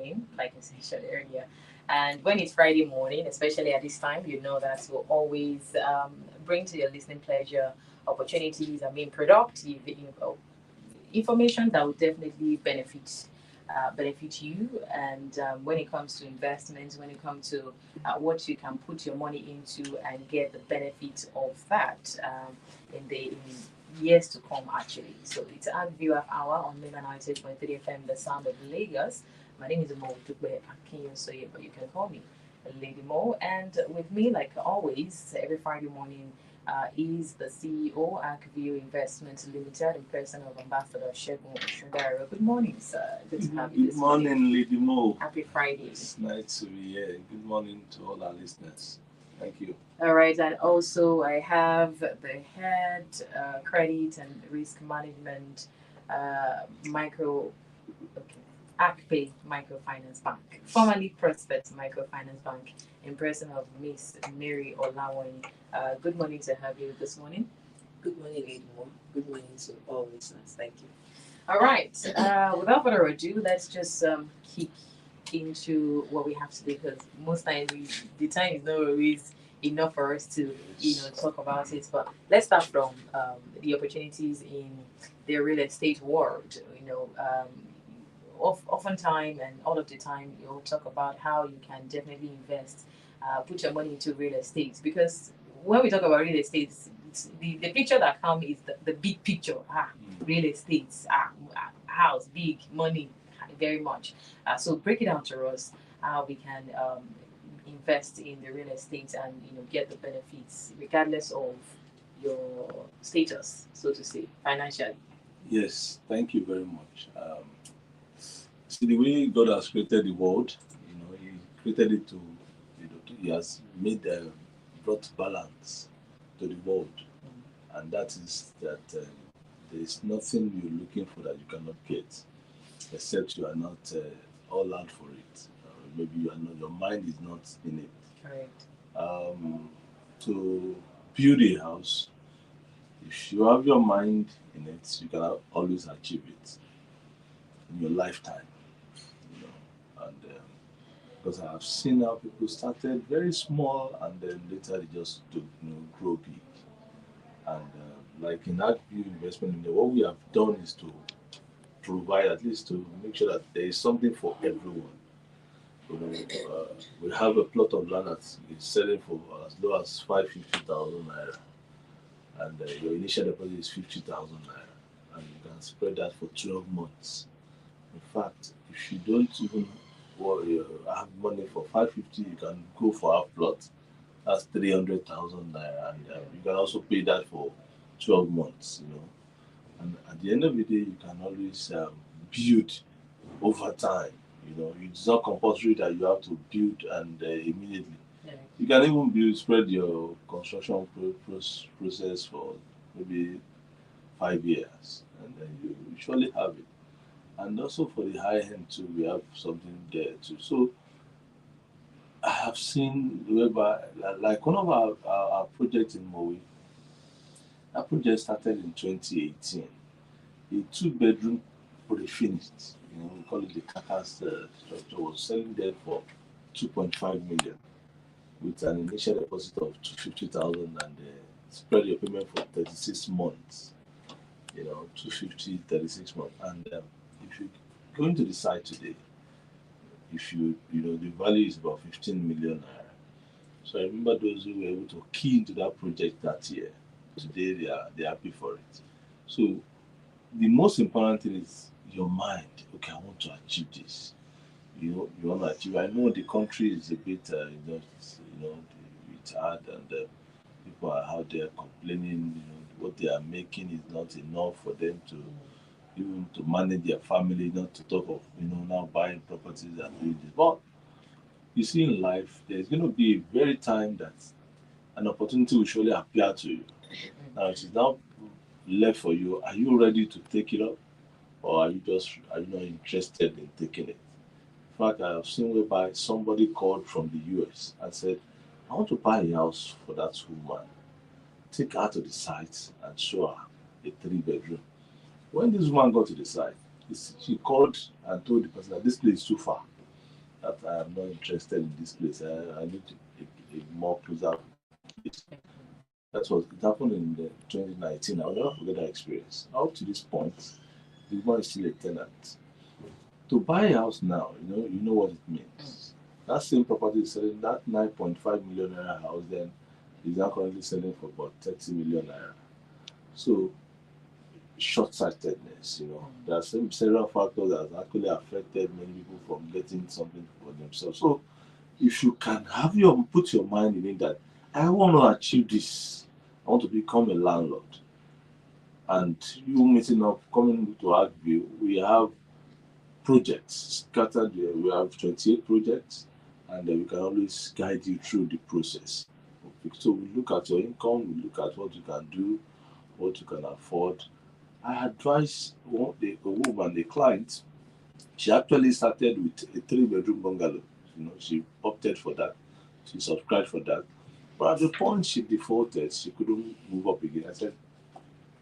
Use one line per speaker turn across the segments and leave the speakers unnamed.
morning, like I said earlier. And when it's Friday morning, especially at this time, you know that we'll always bring to your listening pleasure opportunities, productive information that will definitely benefit you. And when it comes to investments, when it comes to what you can put your money into and get the benefit of that in years to come, actually. So it's ArcView Hour on Mainland 98.3 FM, the sound of Lagos. My name is Mo Dugbe Akinyosoye, but you can call me Lady Mo. And with me, like always, every Friday morning, is the CEO, ArcView Investments Limited, in person of Ambassador Shegun Oshundara. Good morning, sir. Good to have you this morning.
Good morning, Lady Mo.
Happy Friday.
It's nice to be here. Good morning to all our listeners. Thank you.
All right, and also I have the head credit and risk management micro. Okay. AcPay Microfinance Bank, formerly Prospect Microfinance Bank, in person of Miss Mary Olawoni. Good morning to have you this morning.
Good morning, Lady Mo. Good morning to all listeners. Thank you.
All right. Without further ado, let's just kick into what we have today, because most times the time is not always enough for us to talk about it. But let's start from the opportunities in the real estate world. Oftentimes and all of the time, you'll talk about how you can definitely invest, put your money into real estate. Because when we talk about real estate, the picture that comes is the big picture. Real estate, house, big, money, very much. So break it down to us how we can invest in the real estate and get the benefits regardless of your status, so to say, financially.
Yes, thank you very much. See, the way God has created the world, He created it to, He has brought balance to the world, and that is that there is nothing you're looking for that you cannot get, except you are not all out for it. Maybe you are not, your mind is not in it.
Correct.
To build a house, if you have your mind in it, you can always achieve it in your lifetime. And because I have seen how people started very small and then later they just grow big. And like in ArcView Investment, what we have done is to provide, at least to make sure that there is something for everyone. We have a plot of land that is selling for as low as 550,000 naira, and your initial deposit is 50,000 naira, and you can spread that for 12 months. In fact, if you don't even have money for 550, you can go for a plot. That's 300,000 naira, and you can also pay that for 12 months. And at the end of the day, you can always build over time. It's not compulsory that you have to build and immediately.
Yeah.
You can even spread your construction process for maybe 5 years, and then you surely have it. And also for the high end too, we have something there too. So I have seen whereby, like one of our projects in Mowi, that project started in 2018. A 2-bedroom pre-finished, we call it the carcass structure, was selling there for 2.5 million with an initial deposit of 250,000 and spread your payment for 36 months. 250, 36 months. And if you go into the site today, if the value is about 15 million naira. So I remember those who were able to key into that project that year. Today they're happy for it. So the most important thing is your mind. Okay, I want to achieve this. You want to achieve. I know the country is a bit, it's hard, and people are out there complaining. What they are making is not enough for them to even to manage their family. Not to talk of now buying properties and doing this. But you see, in life, there's going to be a very time that an opportunity will surely appear to you. Now it is now left for you. Are you ready to take it up, or are you not interested in taking it? In fact, I have seen whereby somebody called from the US and said, I want to buy a house for that woman. Take her to the site and show her a 3-bedroom. When this woman got to the site, she called and told the person that this place is too far. that I am not interested in this place. I need a more closer place. That was it happened in 2019. I'll never forget that experience. Up to this point, the woman is still a tenant. To buy a house now, you know what it means. That same property is selling that 9.5 million naira house then is now currently selling for about 30 million naira. So short-sightedness, there are several factors that have actually affected many people from getting something for themselves. So if you can put your mind in it that I want to achieve this, I want to become a landlord, and you meeting up, coming to ArcView, we have projects scattered there. We have 28 projects, and we can always guide you through the process. So we look at your income, we look at what you can do, what you can afford. I advise a woman, the client, she actually started with a 3-bedroom bungalow. She opted for that. She subscribed for that. But at the point she defaulted, she couldn't move up again. I said,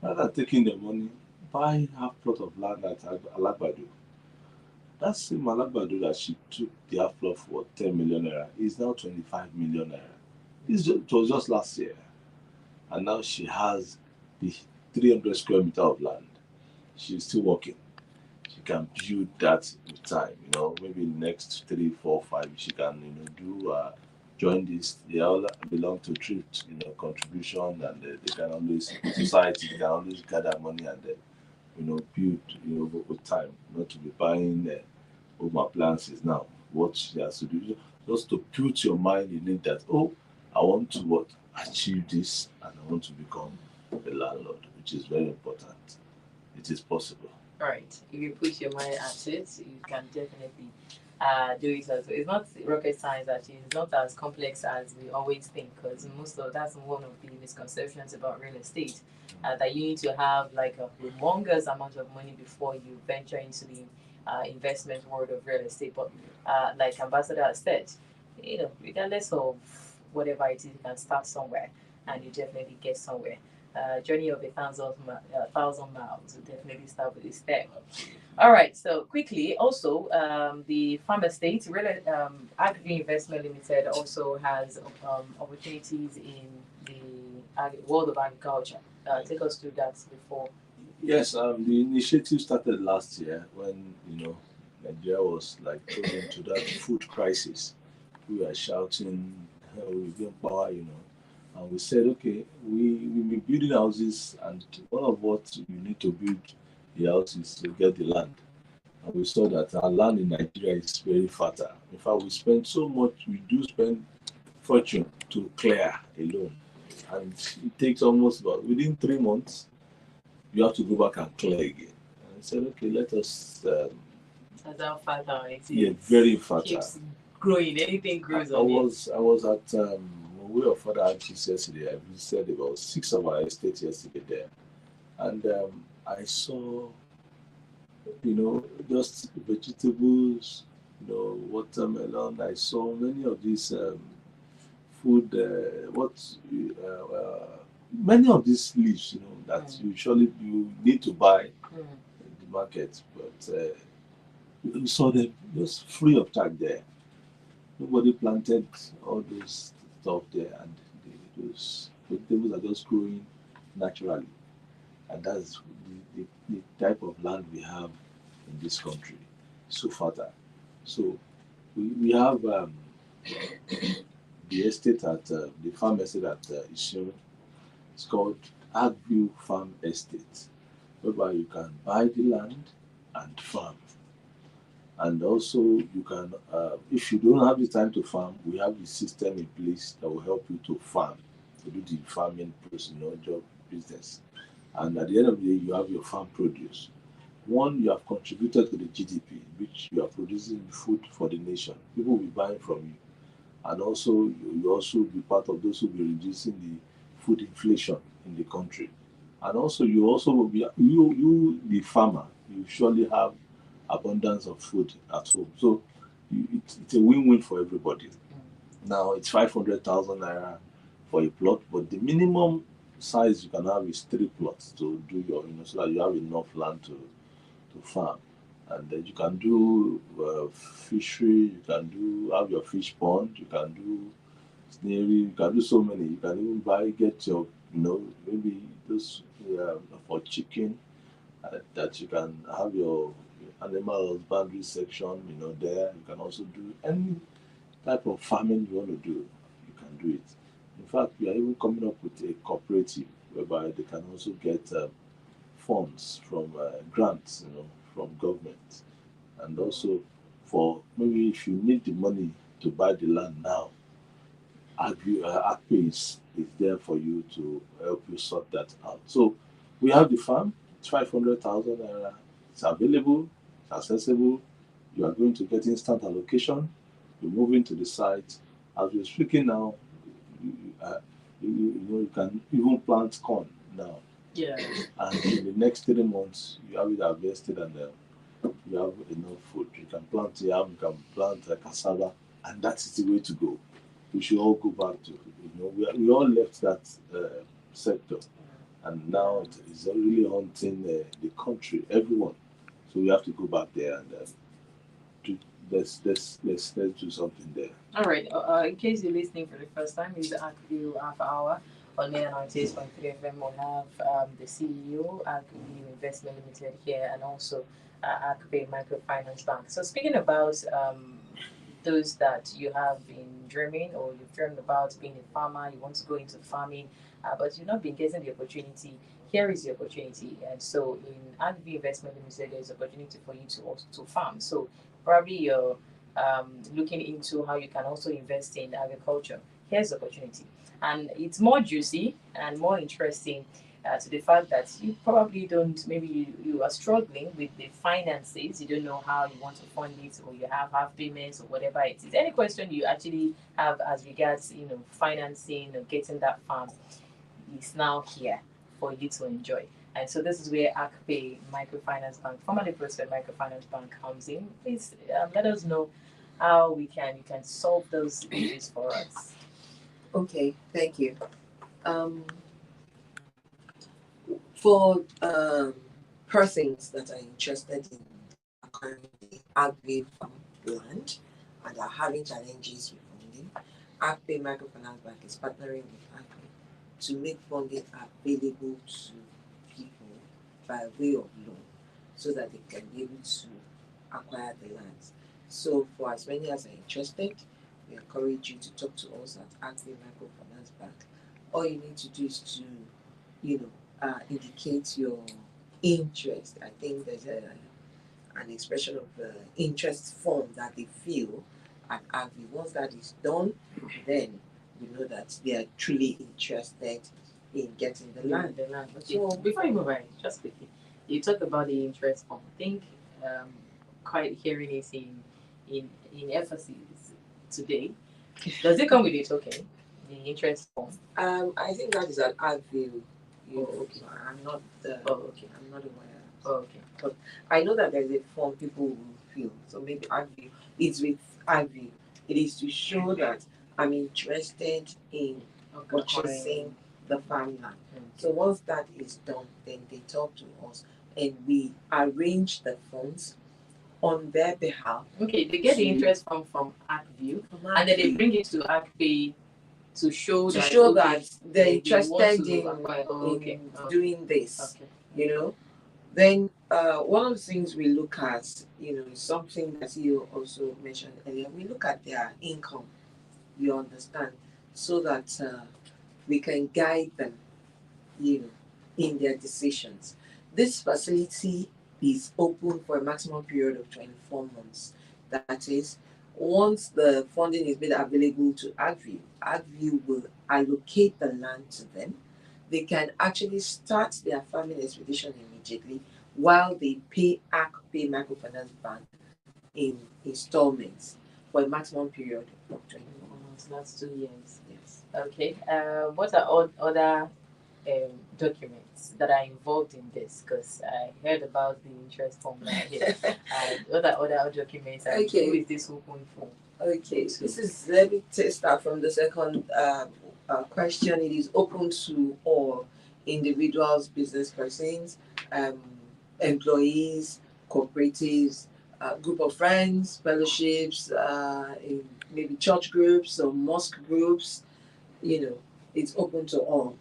rather than taking the money, buy half plot of land at Alagbado. That same Alagbado that she took the half plot for 10 million naira is now 25 million naira. It was just last year. And now she has the 300 square meter of land. She's still working. She can build that with time. Maybe next 3, 4, 5, she can do join this. They all belong to thrift contribution, and they can always society can always gather money and build with time. Not to be buying home appliances now. What she has to do just to put your mind in it that I want to achieve this, and I want to become a landlord, which is very important. It is possible.
Right. If you put your mind at it, you can definitely do it as well. It's not rocket science, actually. It's not as complex as we always think, because that's one of the misconceptions about real estate, that you need to have like a humongous amount of money before you venture into the investment world of real estate. But like Ambassador has said, regardless of whatever it is, you can start somewhere, and you definitely get somewhere. Journey of 1,000 miles. We definitely start with this step. All right. So quickly, also the farm estate, AgriView Investment Limited, also has opportunities in the world of agriculture. Take us through that before.
Yes, the initiative started last year when Nigeria was like thrown into that food crisis. We were shouting, "We gain power," and we said, okay, we've been building houses, and one of what you need to build the house is to get the land. And we saw that our land in Nigeria is very fertile. In fact, we spend so much, we do spend fortune to clear alone. And it takes almost about, within 3 months, you have to go back and clear again. And I said, okay, let us.
That's how fertile it is.
Yeah, very fertile.
Keeps growing. Anything grows
I was at way of Father Archie's yesterday. I visited about 6 of our estates yesterday there, and I saw, just vegetables, watermelon. I saw many of these food. Many of these leaves, that usually you need to buy in the market, but we saw them just free of charge there. Nobody planted all those stuff there, and those vegetables are just growing naturally. And that's the type of land we have in this country, so fertile. So we have the estate at the farm estate at Ishiro. It's called ArcView Farm Estate, whereby you can buy the land and farm. And also, you can, if you don't have the time to farm, we have the system in place that will help you to farm, to do the farming process, job business. And at the end of the day, you have your farm produce. One, you have contributed to the GDP, which you are producing food for the nation. People will be buying from you. And also, you also be part of those who will be reducing the food inflation in the country. And also, you also will be, you the farmer, you surely have abundance of food at home. So it's a win-win for everybody. Now, it's 500,000 naira for a plot, but the minimum size you can have is 3 plots to do your, so that you have enough land to farm. And then you can do fishery, you can have your fish pond, you can do snaring, you can do so many. You can even get your, maybe those for chicken, that you can have your animal husbandry section, there. You can also do any type of farming you want to do, you can do it. In fact, we are even coming up with a cooperative whereby they can also get funds from grants, from government, and also for maybe if you need the money to buy the land now, ArcView is there for you to help you sort that out. So we have the farm, it's 500,000 naira. It's available, it's accessible. You are going to get instant allocation. You move into the site. As we're speaking now, you, uh, you can even plant corn now.
Yeah.
And in the next 3 months, you have it harvested, and you have enough food. You can plant yam, you can plant cassava, and that is the way to go. We should all go back to, we all left that sector, and now it is really haunting the country, everyone. So we have to go back there and do, let's do something there.
All right. In case you're listening for the first time, it's ArcView half hour on Mainland 98.3FM. We'll have the CEO, ArcView Investment Limited here, and also ArcPay Microfinance Bank. So speaking about those that you have been dreaming, or you've dreamed about being a farmer, you want to go into farming, but you've not been getting the opportunity. Here is the opportunity, and so in ArcView Investment Limited, there's opportunity for you to also to farm. So probably you're looking into how you can also invest in agriculture. Here's the opportunity, and it's more juicy and more interesting to the fact that you probably don't, maybe you are struggling with the finances, you don't know how you want to fund it, or you have half payments or whatever it is. Any question you actually have as regards, financing or getting that farm is now here for you to enjoy. And so this is where ArcPay Microfinance Bank, formerly Prosper Microfinance Bank, comes in. Please let us know how you can solve those issues for us.
Okay, thank you. For persons that are interested in acquiring the ArcView farm land and are having challenges with funding, ArcPay Microfinance Bank is partnering with ArcView to make funding available to people by way of loan, so that they can be able to acquire the lands. So for as many as are interested, we encourage you to talk to us at ArcView Microfinance Bank. All you need to do is to, indicate your interest. I think there's an expression of interest form that they feel at ArcView. Once that is done, then we know that they are truly interested in getting the land.
Okay. So before you move on, just quickly, you talked about the interest form. I think quite hearing it in emphasis today. Does it come with a token? The interest form.
I think that is an ArcView.
Okay.
So I'm not.
Okay.
I'm not aware.
Okay.
But I know that there's a form people will fill. So maybe ArcView. It's with ArcView. It is to show that I'm interested in purchasing the farmland.
Okay.
So once that is done, then they talk to us and we arrange the funds on their behalf.
Okay, they get the interest from ArcView, and then they bring it to ArcPay to show that
they're interested in doing this.
Okay.
Then one of the things we look at, is something that you also mentioned earlier. We look at their income, you understand, so that we can guide them, in their decisions. This facility is open for a maximum period of 24 months. That is, once the funding is made available to ArcView will allocate the land to them. They can actually start their farming expedition immediately while they pay ArcPay Microfinance Bank in installments for a maximum period of 24 months.
That's 2 years.
Yes.
Okay. What are other documents that are involved in this? Because I heard about the interest form here. What are other documents? And
Okay.
Who is this open for?
Okay. Let me start from the second question. It is open to all individuals, business persons, employees, cooperatives, group of friends, fellowships, in maybe church groups or mosque groups. It's open to all.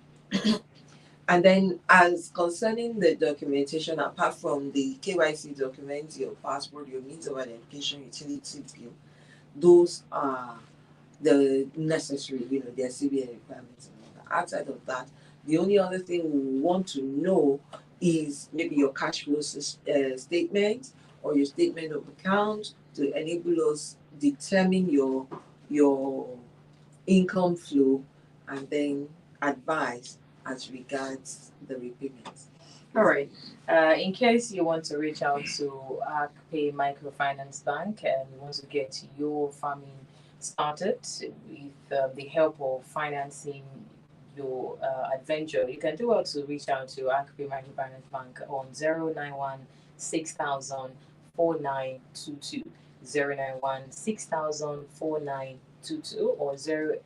And then, as concerning the documentation, apart from the KYC documents, your passport, your means of identification, utility bill, those are the necessary, their CBN requirements and all that. Outside of that, the only other thing we want to know is maybe your cash flow statement or your statement of account to enable us determine your income flow and then advise as regards the repayments.
All right. In case you want to reach out to ArcPay Microfinance Bank and you want to get your farming started with the help of financing your adventure, you can do well to reach out to ArcPay Microfinance Bank on 091 6000 4922, 091 6000 4922, or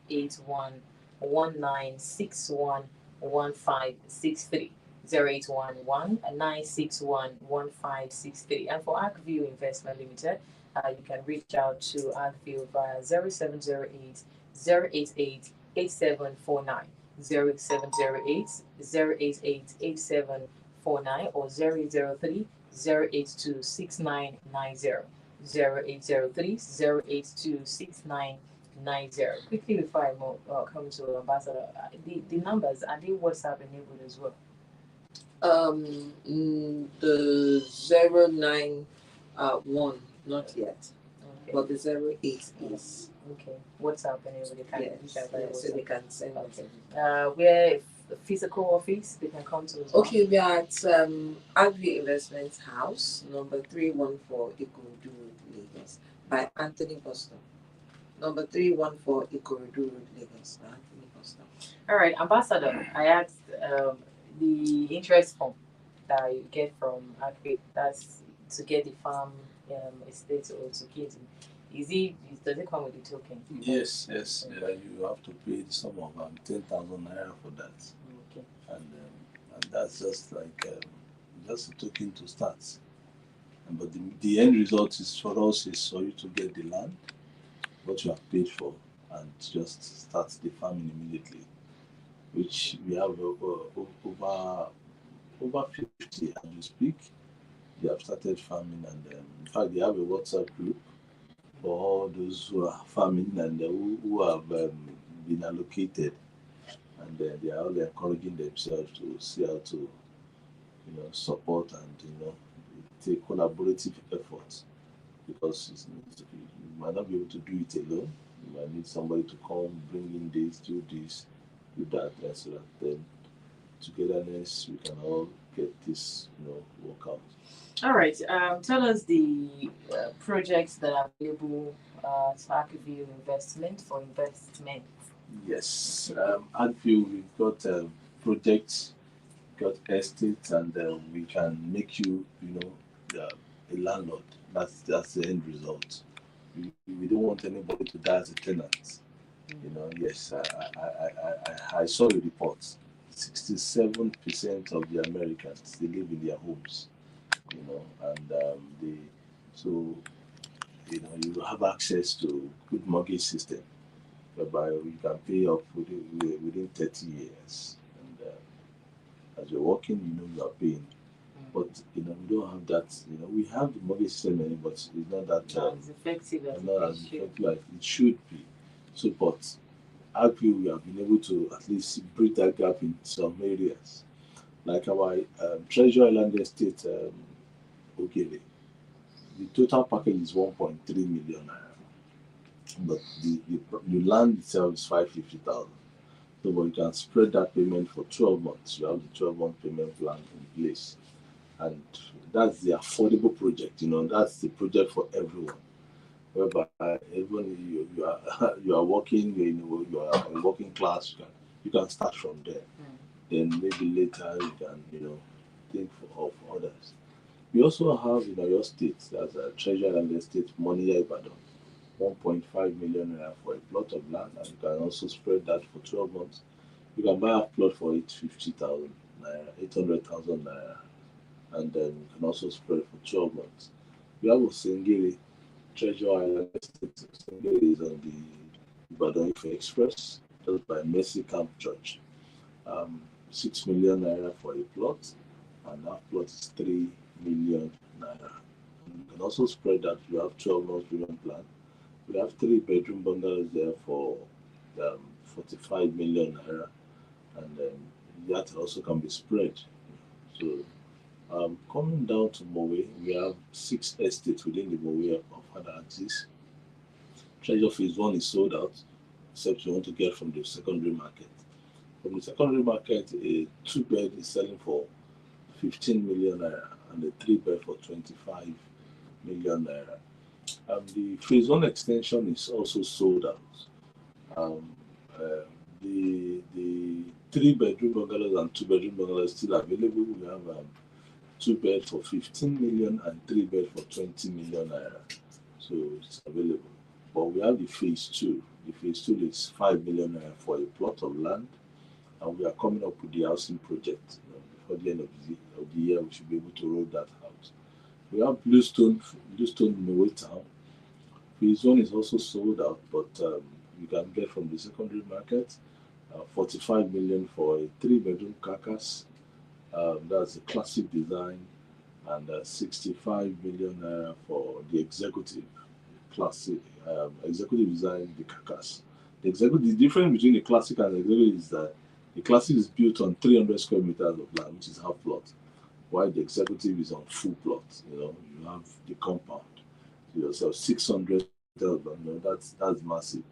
081 1961 1563. 0811 961 1563. And for ArcView Investment Limited, you can reach out to ArcView via 0708 088 8749, 0708 088 8749, or 003 082 6990, 0803 082 6990. Quickly before I come to Ambassador, the numbers, are they WhatsApp enabled as well?
The 091, not yet.
Okay.
But the 08 is.
Okay. WhatsApp enabled. They can
Yes, so they can send it.
Where the physical office they can come to as well?
Okay, we are at ArcView Investments House, number 314 Ikorodu Road, Lagos, by Anthony Boston. Number 314 Ikorodu Road, Lagos, by Anthony Boston.
All right, Ambassador, I asked the interest form that you get from ArcView, that's to get the farm estate or to get it. Does it come with the token?
Yes. You have to pay the sum of 10,000 naira for that.
Okay.
And that's just like just a token to start. But the end result is for us is for you to get the land, what you have paid for, and just start the farming immediately, which we have over 50 as we speak. They have started farming, and in fact they have a WhatsApp group for all those who are farming and who have been allocated, and they are all encouraging themselves to see how to support and take collaborative efforts, because you might not be able to do it alone. You might need somebody to come, bring in this, do that, and so that then togetherness we can all get this work out.
All right. Tell us the projects that are available to ArcView Investment for investment.
Yes, ArcView, we've got projects, got estates, and we can make you, a landlord. That's the end result. We don't want anybody to die as a tenant. Yes, I saw the reports. 67% of the Americans, they live in their homes. And you have access to good mortgage system whereby you can pay off within 30 years. And as you're working, you are paying. But we don't have that. We have the mortgage system, but it's not that
as effective as
it should be. So, but ArcView, we have been able to at least bridge that gap in some areas, like our Treasure Island Estate, Ogele. The total package is 1.3 million naira, but the land itself is 550,000. So, but you can spread that payment for 12 months. You have the 12-month payment plan in place, and that's the affordable project. That's the project for everyone. Whereby even you are working, you are a working class, you can start from there. Then maybe later you can think of others. We also have in your state, that's a Treasure and Estate, Moniya Ibadan, 1.5 million naira for a plot of land, and you can also spread that for 12 months. You can buy a plot for 850,000 naira, 800,000 naira, and then you can also spread for 12 months. We have Osengiri, Treasure Island Estate. Osengiri is on the Ibadan Ife Express, just by Mercy Camp Church. 6 million naira for a plot, and that plot is 3 million naira. And you can also spread that. You have 12 months payment plan. We have 3-bedroom bungalows there for 45 million naira, and that also can be spread. So, coming down to Mowe, we have 6 estates within the Mowe of other axis. Treasure Phase 1 is sold out, except you want to get from the secondary market. From the secondary market, a 2-bed is selling for 15 million naira and a 3-bed for 25 million naira. The Phase 1 extension is also sold out. The 3-bedroom bungalows and 2-bedroom bungalows are still available. We have 2-bed for 15 million and 3-bed for 20 million naira. So it's available. But we have the Phase 2. The Phase 2 is 5 million naira for a plot of land, and we are coming up with the housing project. Before the end of the year, we should be able to roll that out. We have Bluestone Mowe Town. Phase 1 is also sold out, but you can get from the secondary market 45 million for a 3-bedroom carcass. That's a classic design, and 65 million naira for the executive classic executive design, the carcass. The difference between the classic and the executive is that the classic is built on 300 square meters of land, which is half plot, while the executive is on full plot. You have the compound. You also have 600 meters of land. That's massive.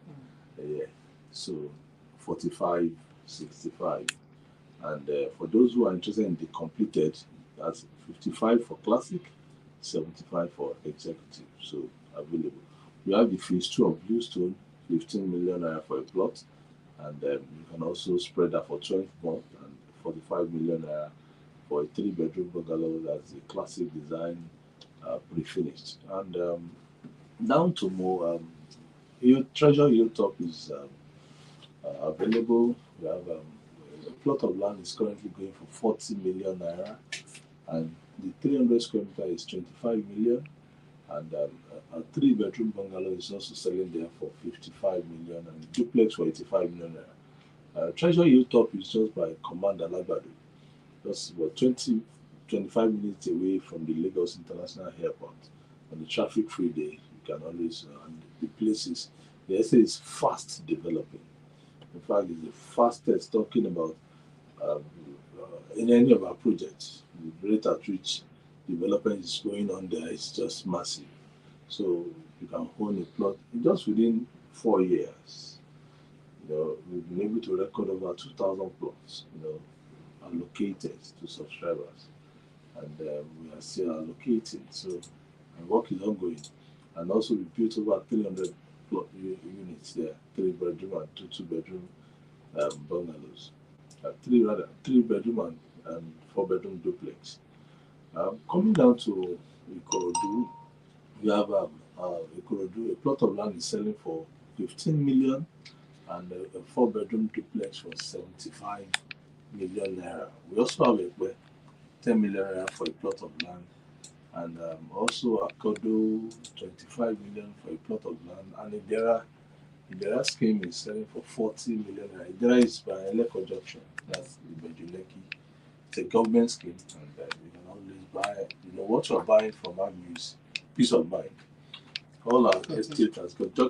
Yeah. So 45, 65. And for those who are interested in the completed, that's 55 for classic, 75 for executive. So available. We have the Phase 2 of Bluestone, 15 million naira for a plot, and you can also spread that for 12 months and 45 million naira for a 3-bedroom bungalow. That's a classic design, pre-finished. And down to more Treasure Hilltop is available. We have a plot of land is currently going for 40 million naira, and the 300 square meter is 25 million, and a 3-bedroom bungalow is also selling there for 55 million, and a duplex for 85 million naira. Treasure Hilltop is just by Command Alagbado, just about 25 minutes away from the Lagos International Airport. On the traffic-free day, you can always, and the places, the estate is fast developing. In fact, it's the fastest talking about in any of our projects. The rate at which development is going on there is just massive. So you can own a plot just within 4 years. We've been able to record over 2,000 plots, allocated to subscribers, and we are still allocating. So and work is ongoing, and also we built over 300 plot units there, 3-bedroom and 2-bedroom bungalows, 3-bedroom and 4-bedroom duplex. Coming down to Ikorodu, we have Ikorodu, a plot of land is selling for 15 million, and a 4-bedroom duplex for 75 million naira. We also have a 10 million naira for a plot of land, and also Akodo 25 million for a plot of land, and Idera scheme is selling for 40 million naira. Idera is by Eleko Junction, that's the Bejuleki. It's a government scheme, and you can always buy. What you're buying from ArcView is peace of mind. All our estate has got title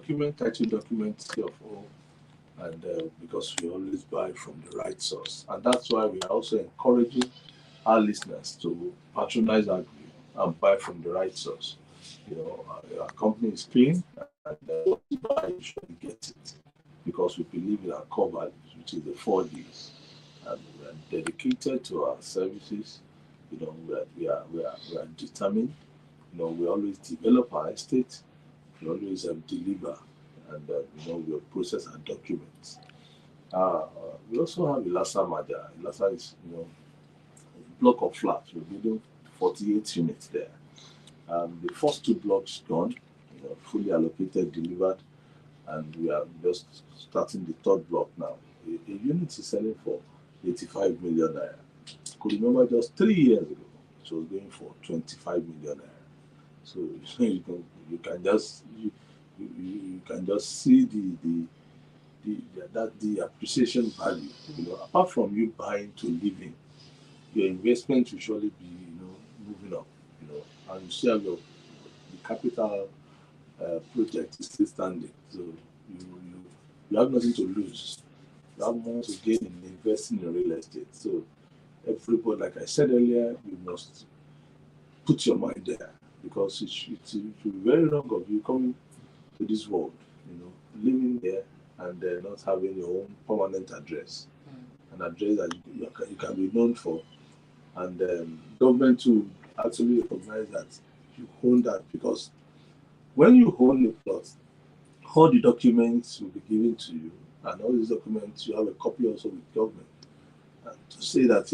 documents, CFO, and because we always buy from the right source, and that's why we are also encouraging our listeners to patronize ArcView and buy from the right source. Our company is clean, and what you buy, you should get it, because we believe in our core values, which is the 4 Ds, and we are dedicated to our services. We are determined. We always develop our estate. We always deliver, and we process our documents. We also have Ilasa Maja. Ilasa is a block of flats. We're building 48 units there. The first 2 blocks gone, fully allocated, delivered, and we are just starting the 3rd block now. A unit is selling for 85 million naira. Could remember just 3 years ago, it was going for 25 million naira. So you can just you can just see the appreciation value. Apart from you buying to live in, your investment will surely be moving up. And you see how the capital project is still standing. So you have nothing to lose. You have more to gain in investing in real estate. So everybody, like I said earlier, you must put your mind there, because it will be very wrong of you coming to this world, living there and not having your own permanent address, an address that you can be known for, and government to actually recognize that you own that, because when you own a plot, all the documents will be given to you, and all these documents you have a copy also with government, and to say that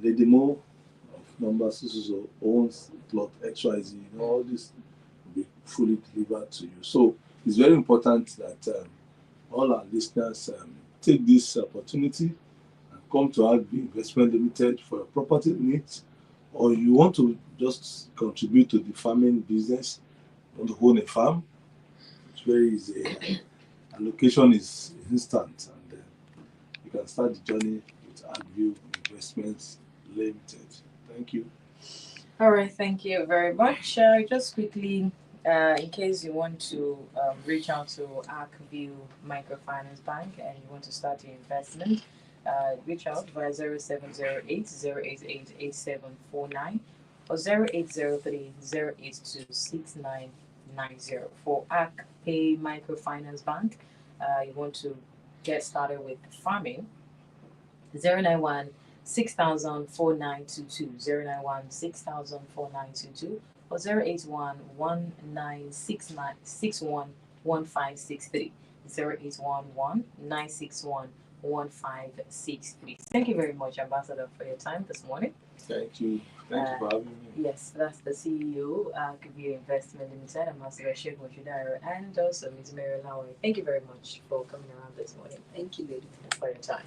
Lady Mo of number so owns plot XYZ, all this will be fully delivered to you. So it's very important that all our listeners take this opportunity and come to ArcView Investment Limited for your property needs, or you want to just contribute to the farming business, you want to own a farm. It's very easy. Allocation is instant, and you can start the journey with ArcView Investments Limited. Thank you.
All right, thank you very much. Just quickly, in case you want to reach out to ArcView Microfinance Bank and you want to start your investment, reach out via 0708 088 8749 or 0803 082 6990. For ArcPay Microfinance Bank, you want to get started with farming, 091 6000 4922, 091 6000 4922, or 081 1961 1563, 081 961 1563. Thank you very much, Ambassador, for your time this morning.
Thank you. Thank you for having me.
Yes, that's the CEO, ArcView Investment Limited, Ambassador Sheikh Moshidaro, and also Ms. Mary Lowry. Thank you very much for coming around this morning.
Thank you, lady,
for your time.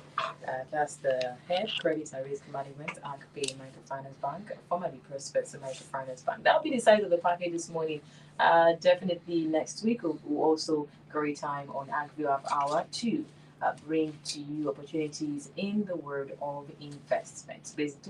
That's the head credit and risk management, ArcPay Microfinance Bank, formerly Prospects Microfinance Bank. That'll be the size of the package this morning. Definitely next week we'll also great time on ArcView Hour to bring to you opportunities in the world of investments. Basically,